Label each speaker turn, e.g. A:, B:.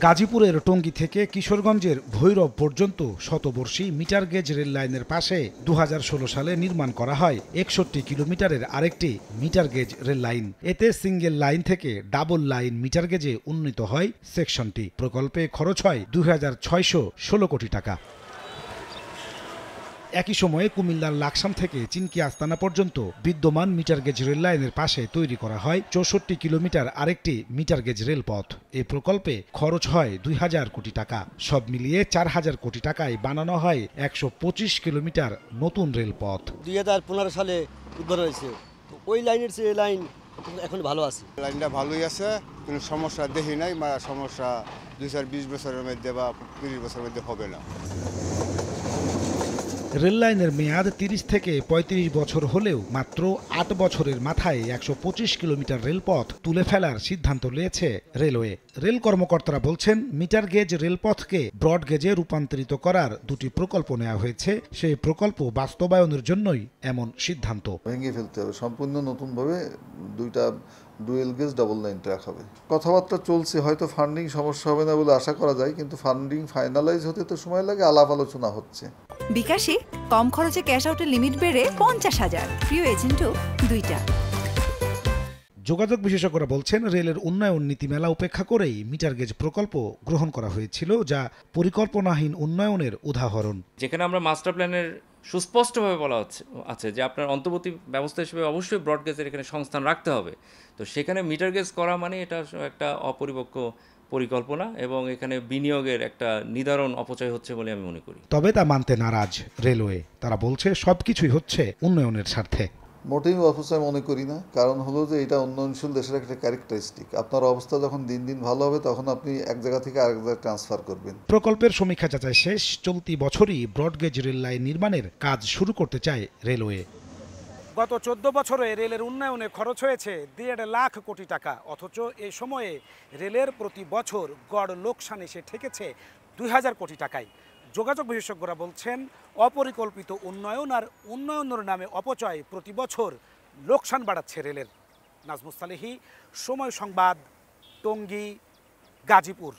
A: গাজীপুরের টঙ্গী থেকে কিশোরগঞ্জের ভৈরব পর্যন্ত শতবর্ষী মিটার গেজ রেল লাইনের পাশে 2016 সালে নির্মাণ করা হয় 61 কিলোমিটারের আরেকটি মিটার গেজ রেল লাইন। এতে সিঙ্গেল লাইন থেকে ডাবল লাইন মিটার গেজে উন্নীত হয় সেকশনটি। প্রকল্পে খরচ হয় 2616 কোটি টাকা। একই সময়ে কুমিল্লার লাকসাম থেকে চিনকি আস্তানা পর্যন্ত বিদ্যমান মিটার গেজ রেল লাইনের পাশে তৈরি করা হয় 64 কিলোমিটার আরেকটি মিটার গেজ রেলপথ। এই প্রকল্পে খরচ হয় 2000 কোটি টাকা। সব মিলিয়ে 4000 কোটি টাকায় বানানো হয় 125 কিলোমিটার নতুন রেলপথ।
B: 2015 সালে উদ্বোধন হয়েছে, ওই লাইনের চেয়ে লাইন এখন ভালো আছে।
C: লাইনটা ভালোই আছে, কোনো সমস্যা দেখি নাই। সমস্যা 2020 বছরের মধ্যে বা 30 বছরের মধ্যে হবে না।
A: রেল লাইনের মেয়াদ 30 থেকে 35 বছর হলেও মাত্র 8 বছরের মাথায় 125 কিলোমিটার রেলপথ তুলে ফেলার সিদ্ধান্ত নিয়েছে রেলওয়ে। রেল কর্মকর্তারা বলছেন, মিটার গেজ রেলপথকে ব্রড গেজে রূপান্তরিত করার দুটি প্রকল্প নেওয়া হয়েছে। সেই প্রকল্প বাস্তবায়নের জন্যই এমন সিদ্ধান্ত।
D: ভেঙে ফেলতে হবে, সম্পূর্ণ নতুনভাবে দুইটা dual gauge double line track হবে। কথাবার্তা চলছে, হয়তো ফান্ডিং সমস্যা হবে না বলে আশা করা যায়, কিন্তু ফান্ডিং ফাইনালাইজ হতে তো সময় লাগে, আলাপ আলোচনা হচ্ছে।
E: বিকাশে কম খরচে ক্যাশ আউটের লিমিট বেড়ে 50,000, প্রিয় এজেন্টও 2টা।
A: যোগাযোগ বিশেষজ্ঞরা বলছেন, রেলের উন্নয়ন নীতিমালা উপেক্ষা করেই মিটার গেজ প্রকল্প গ্রহণ করা হয়েছিল, যা পরিকল্পনাহীন উন্নয়নের উদাহরণ।
F: যেখানে আমরা মাস্টার প্ল্যানের সুস্পষ্টভাবে বলা আছে যে আপনার অন্তর্বর্তী ব্যবস্থা হিসেবে অবশ্যই ব্রড গেজের এখানে সংস্থান রাখতে হবে। তো সেখানে মিটার গেজ করা মানে এটা একটা অপরিপক্ক পরিকল্পনা এবং এখানে বিনিয়োগের একটা নিদারুণ অপচয় হচ্ছে বলে আমি মনে করি।
A: তবে তা মানতে নারাজ রেলওয়ে। তারা বলছে, সবকিছুই হচ্ছে উন্নয়নের স্বার্থে।
D: মোটেই অপচয় মনে করি না, কারণ হলো যে এটা উন্নয়নশীল দেশের একটা ক্যারেক্টারিস্টিক। আপনার অবস্থা যখন দিন দিন ভালো হবে, তখন আপনি এক জায়গা থেকে আরেক জায়গায় ট্রান্সফার করবেন।
A: প্রকল্পের সমীক্ষা যাচাই শেষ। চলতি বছরই ব্রডগেজ রেল লাইন নির্মাণের কাজ শুরু করতে চায় রেলওয়ে।
G: গত 14 বছরে রেলের উন্নয়নে খরচ হয়েছে 1.5 লাখ কোটি টাকা। অথচ এ সময়ে রেলের প্রতি বছর গড় লোকসান এসে ঠেকেছে 2000 কোটি টাকায়। যোগাযোগ বিশেষজ্ঞরা বলছেন, অপরিকল্পিত উন্নয়ন আর উন্নয়নের নামে অপচয় প্রতি বছর লোকসান বাড়াচ্ছে রেলের। নাজমুস সালেহী, সময় সংবাদ, টঙ্গী, গাজীপুর।